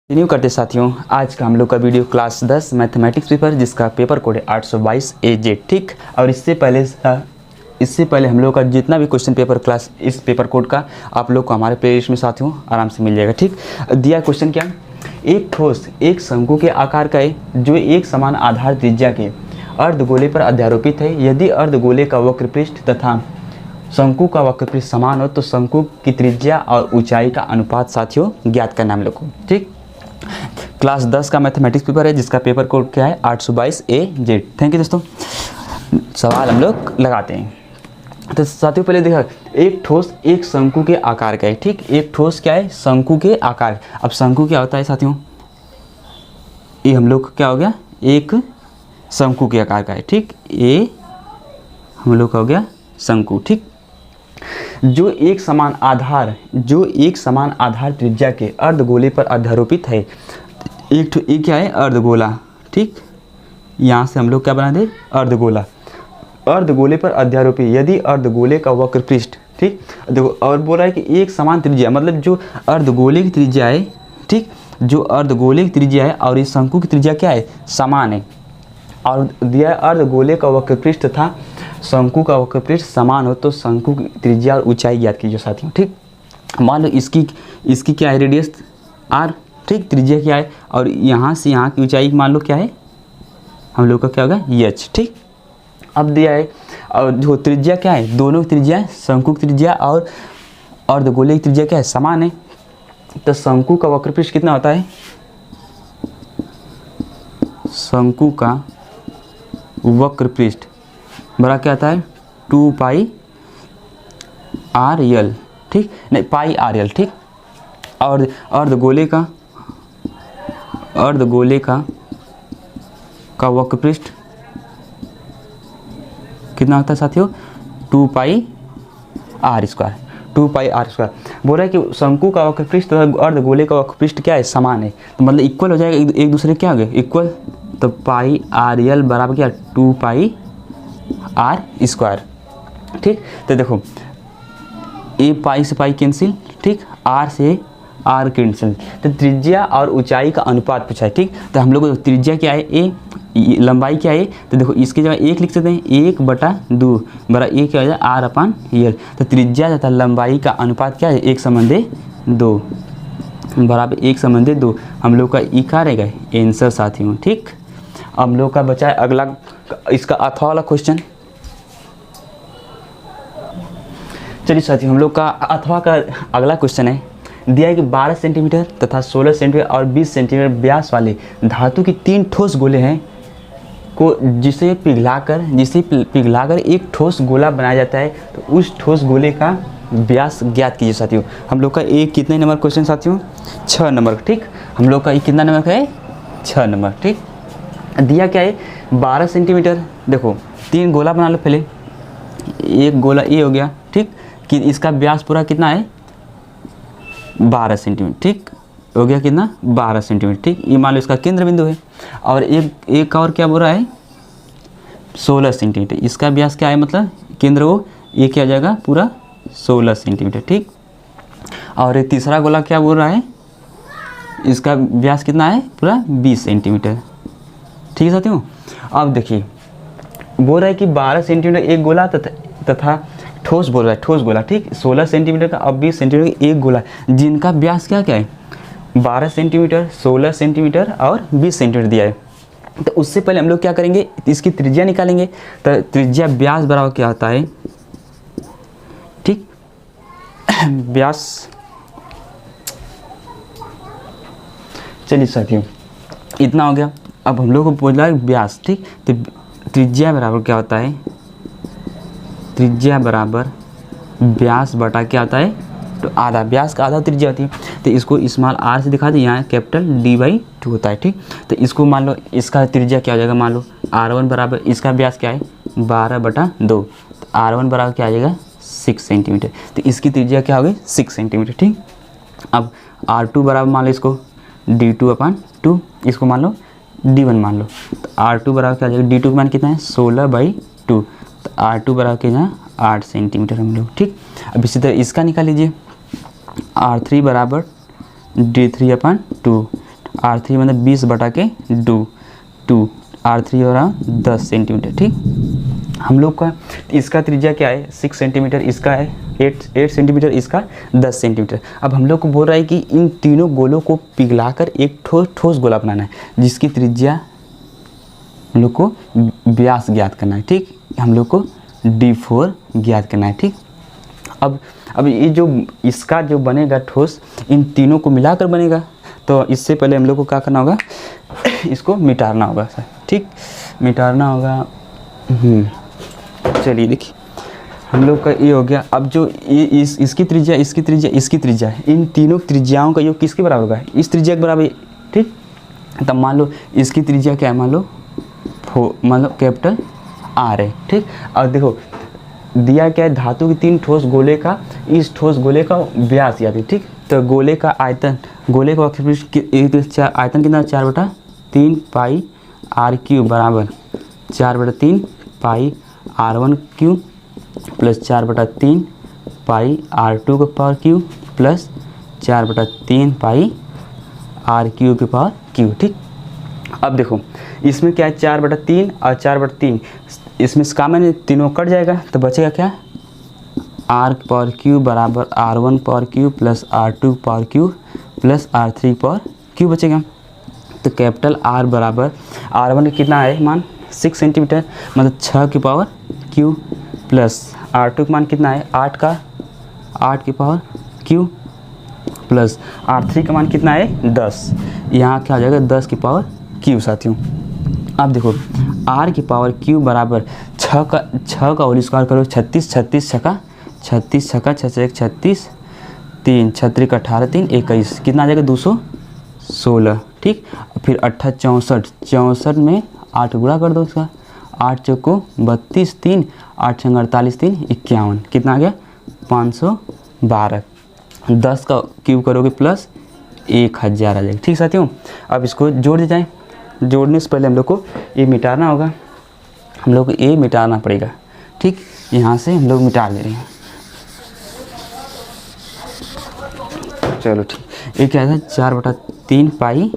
Continue करते साथियों, आज का हम लोग का वीडियो क्लास 10 मैथमेटिक्स पेपर जिसका पेपर कोड है 822 AJ। ठीक। और इससे पहले हम लोग का जितना भी क्वेश्चन पेपर क्लास इस पेपर कोड का आप लोग को हमारे प्लेलिस्ट में साथियों आराम से मिल जाएगा। ठीक। दिया क्वेश्चन क्या, एक ठोस एक शंकु के आकार का है जो एक समान आधार त्रिज्या के अर्धगोले पर अध्यारोपित है। यदि अर्धगोले का वक्रपृष्ठ तथा शंकु का वक्रपृष्ठ समान हो तो शंकु की त्रिज्या और ऊंचाई का अनुपात साथियों ज्ञात करना हम लोग को। ठीक। क्लास 10 का मैथमेटिक्स पेपर है जिसका पेपर कोड क्या है 822 AZ। थैंक यू दोस्तों। सवाल हम लोग लगाते हैं। तो साथियों पहले देखा, एक ठोस एक शंकु के आकार का है। ठीक। एक ठोस क्या है, शंकु के आकार। अब शंकु क्या होता है साथियों, ये हम लोग क्या हो गया, एक शंकु के आकार का है। ठीक। ये हम लोग का हो गया शंकु। ठीक। जो एक समान आधार त्रिज्या के अर्धगोले पर अध्यारोपित है। एक क्या है, अर्धगोला। ठीक। यहाँ से हम लोग क्या बना दे, अर्धगोला। अर्धगोले पर अध्यारोपित, यदि अर्धगोले का वक्रपृष्ठ, ठीक, देखो और बोल रहा है कि एक समान त्रिज्या, मतलब जो अर्धगोले की त्रिज्या है, ठीक, जो अर्धगोले की त्रिज्या है और इस शंकु की त्रिज्या क्या है, समान है। और दिया अर्धगोले का वक्रपृष्ठ था शंकु का वक्रपृष्ठ समान हो तो शंकु की त्रिज्या और ऊंचाई ज्ञात कीजिए साथियों। ठीक। मान लो इसकी क्या है, रेडियस r, ठीक, त्रिज्या क्या है, और यहाँ से यहाँ की ऊंचाई मान लो क्या है, हम लोग का क्या होगा h। ठीक। अब दिया है और जो त्रिज्या क्या है, दोनों की त्रिज्या, शंकु की त्रिज्या और अर्धगोले की त्रिज्या क्या है, समान है। तो शंकु का वक्रपृष्ठ कितना होता है, शंकु का वक्रपृष्ठ बड़ा क्या आता है 2 पाई RL। ठीक, नहीं पाई RL। ठीक। और अर्धगोले का वक्रपृष्ठ कितना होता है साथियों, 2 पाई R स्क्वायर। 2 पाई R स्क्वायर बोल रहा है कि शंकु का वक्रपृष्ठ तथा अर्धगोले का वक्रपृष्ठ क्या है, समान है। तो मतलब इक्वल हो जाएगा, एक दूसरे क्या हो गए, इक्वल। तो पाई RL बराबर क्या, 2 पाई R स्क्वायर। ठीक। तो देखो ये पाई से पाई कैंसिल, ठीक, R से R कैंसिल। तो त्रिज्या और ऊंचाई का अनुपात पूछा है। ठीक। तो हम लोग को त्रिज्या क्या है, ए, लंबाई क्या है, तो देखो इसकी जगह 1 लिख सकते हैं, 1/2 बड़ा ए क्या हो जाए R/L। तो त्रिज्या तथा लंबाई का अनुपात क्या है, 1/2 बराबर 1/2। हम लोग का ई क्या रहेगा, आंसर साथियों। ठीक। हम लोग का बचा है अगला, इसका अथवा वाला क्वेश्चन। चलिए साथियों, हम लोग का अथवा का अगला क्वेश्चन है, दिया है कि 12 सेंटीमीटर तथा 16 सेंटीमीटर और 20 सेंटीमीटर व्यास वाले धातु की 3 ठोस गोले हैं को जिसे पिघलाकर एक ठोस गोला बनाया जाता है। तो उस ठोस गोले का व्यास ज्ञात कीजिए साथियों। हम लोग का एक कितने नंबर क्वेश्चन साथियों, 6 नंबर। ठीक। हम लोग का ये कितना नंबर का है, 6 नंबर। ठीक। दिया क्या है, 12 सेंटीमीटर। देखो 3 गोला बना लो पहले, एक गोला ये हो गया। ठीक। कि इसका व्यास पूरा कितना है, 12 सेंटीमीटर। ठीक हो गया, कितना 12 सेंटीमीटर। ठीक। ये मान लो इसका केंद्र बिंदु है। और एक और क्या बोल रहा है, 16 सेंटीमीटर। इसका व्यास क्या है, मतलब केंद्र वो ये क्या हो जाएगा पूरा 16 सेंटीमीटर। ठीक। और एक तीसरा गोला क्या बोल रहा है, इसका व्यास कितना है, पूरा 20 सेंटीमीटर। ठीक है साथियों। अब देखिए बोल रहा है कि 12 सेंटीमीटर एक गोला तथा ठोस बोल रहा है, ठोस गोला। ठीक। 16 सेंटीमीटर का और 20 सेंटीमीटर का एक गोला जिनका व्यास क्या क्या है, 12 सेंटीमीटर, 16 सेंटीमीटर और 20 सेंटीमीटर दिया है। तो उससे पहले हम लोग क्या करेंगे, इसकी त्रिज्या निकालेंगे। तो त्रिज्या व्यास बराबर क्या होता है, ठीक, व्यास। चलिए साथियों इतना हो गया। अब हम लोग को बोला है व्यास। ठीक। तो त्रिज्या बराबर क्या होता है, त्रिज्या बराबर व्यास बटा क्या होता है, तो आधा, व्यास का आधा त्रिज्या होती है। तो इसको स्मॉल r से दिखा दे, यहाँ कैपिटल D/2 होता है। ठीक। तो इसको मान लो इसका त्रिज्या क्या हो जाएगा, मान लो R1 बराबर, इसका व्यास क्या है 12/2। तो R1 बराबर क्या आ जाएगा 6 सेंटीमीटर। तो इसकी त्रिज्या क्या होगी 6 सेंटीमीटर। ठीक। अब R2 बराबर मान लो इसको D2/2, इसको मान लो D1 मान लो। तो R2 बराबर क्या आ जाएगा, D2 का मान कितना है 16/2। तो R2 बराबर कितना 8 सेंटीमीटर हम लोग। ठीक। अब इसी तरह इसका निकाल लीजिए, R3 बराबर D3/2। R3 मतलब 20/2 R3 हो रहा 10 सेंटीमीटर। ठीक, हम लोग का इसका त्रिज्या क्या है 6 सेंटीमीटर, इसका है 8 सेंटीमीटर, इसका 10 सेंटीमीटर। अब हम लोग को बोल रहा है कि इन तीनों गोलों को पिघलाकर एक ठोस गोला बनाना है जिसकी त्रिज्या हम लोग को व्यास ज्ञात करना है। ठीक, हम लोग को D4 ज्ञात करना है। ठीक, अब ये जो इसका जो बनेगा ठोस इन तीनों को मिलाकर बनेगा, तो इससे पहले हम लोग को क्या करना होगा इसको मिटाना होगा सर। ठीक, मिटाना होगा। चलिए देखिए हम लोग का ये हो गया। अब जो ये इसकी त्रिज्या इन तीनों त्रिज्याओं का योग किसके बराबर होगा, इस त्रिज्या के बराबर। ठीक, तब मान लो इसकी त्रिज्या क्या है, मान लो कैपिटल R है। ठीक, और देखो दिया क्या है धातु की 3 ठोस गोले का, इस ठोस गोले का व्यास याद है। ठीक, तो गोले का आयतन, गोले का आयतन कितना 4/3 पाई R³ बराबर 4/3 पाई R1³ प्लस 4/3 पाई R2 की पावर क्यू प्लस 4/3 पाई R³ की पावर क्यू। ठीक, अब देखो इसमें क्या है 4/3 और 4/3, इसमें कॉमन तीनों कट जाएगा तो बचेगा क्या R³ बराबर R1³ plus R2³ plus R3³ बचेगा। तो कैपिटल R बराबर R1 कितना है मान 6 सेंटीमीटर मतलब 6 की पावर Q प्लस R2 का मान कितना है 8 की पावर Q प्लस R3 का मान कितना है 10, यहाँ क्या आ जाएगा 10 की पावर Q साथियों। अब देखो R की पावर Q बराबर 6 का होल स्क्वायर करो 36 छक्का 36 3 3 18 3 21 कितना आ जाएगा 216। ठीक, फिर 64 में 8 गुणा कर दो उसका, 8 चौको 32 3 8 छंग 48 3 51 कितना आ गया 512। 10 का क्यूब करोगे प्लस 1000 आ जाएगा। ठीक साथियों, अब इसको जोड़ दे जाएँ। जोड़ने से पहले हम लोग को ये मिटाना होगा, हम लोग को ये मिटाना पड़ेगा। ठीक, यहाँ से हम लोग मिटा ले रहे हैं। चलो ठीक, ये क्या था 4/3 पाई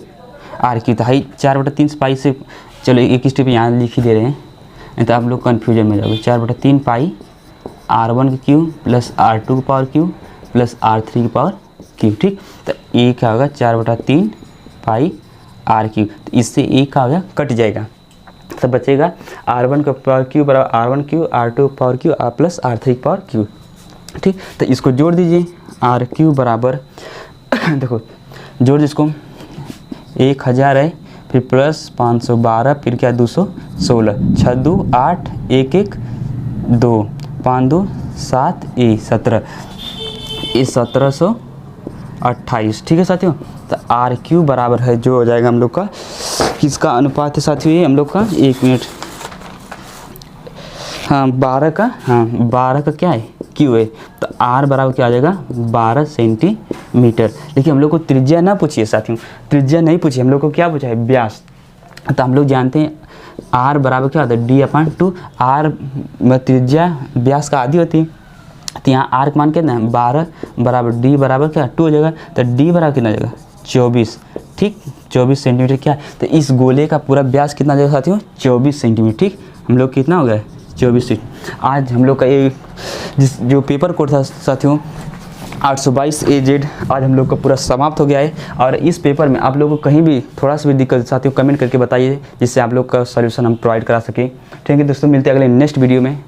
R³ था, 4/3 पाई से चलो एक स्टेप यहाँ लिख ही दे रहे हैं, नहीं तो आप लोग कन्फ्यूजन में जाओगे। 4/3 पाई R1³ प्लस R2 की पावर Q प्लस R3 की पावर Q। ठीक, तो ये क्या होगा 4/3 पाई R³, तो इससे एक का हो गया कट जाएगा, तो बचेगा R1 का पावर Q बराबर R1³ R2 की पावर Q प्लस R3 की पावर Q। ठीक, तो इसको जोड़ दीजिए R³ बराबर देखो जोड़ जिसको 1000 है, फिर प्लस 512, फिर क्या 216, 6 2 8 1 1 2 5 2 7 17, ये 1728। ठीक है साथियों, तो R³ बराबर है जो हो जाएगा हम लोग का किसका अनुपात है साथियों, ये हम लोग का 1 मिनट, हाँ 12 का क्या है Q है, तो R बराबर क्या आ जाएगा 12 सेंटीमीटर। देखिए हम लोग को त्रिज्या ना पूछिए साथियों, त्रिज्या नहीं पूछिए, हम लोग को क्या पूछा है व्यास। तो हम लोग जानते हैं R बराबर क्या होता है D/2, R त्रिज्या व्यास का आधी होती है, तो यहाँ R का मान कितना है 12 बराबर D बराबर क्या 2 हो जाएगा, तो D बराबर कितना जाएगा 24। ठीक, 24 सेंटीमीटर क्या है, तो इस गोले का पूरा व्यास कितना जाएगा साथियों 24 सेंटीमीटर। ठीक, हम लोग कितना हो गया 24 फीट। आज हम लोग का ये जो पेपर कोड था साथियों 822 AZ आज हम लोग का पूरा समाप्त हो गया है। और इस पेपर में आप लोगों को कहीं भी थोड़ा सा भी दिक्कत साथियों कमेंट करके बताइए, जिससे आप लोग का सॉल्यूशन हम प्रोवाइड करा सकें। ठीक है दोस्तों, मिलते हैं अगले नेक्स्ट वीडियो में।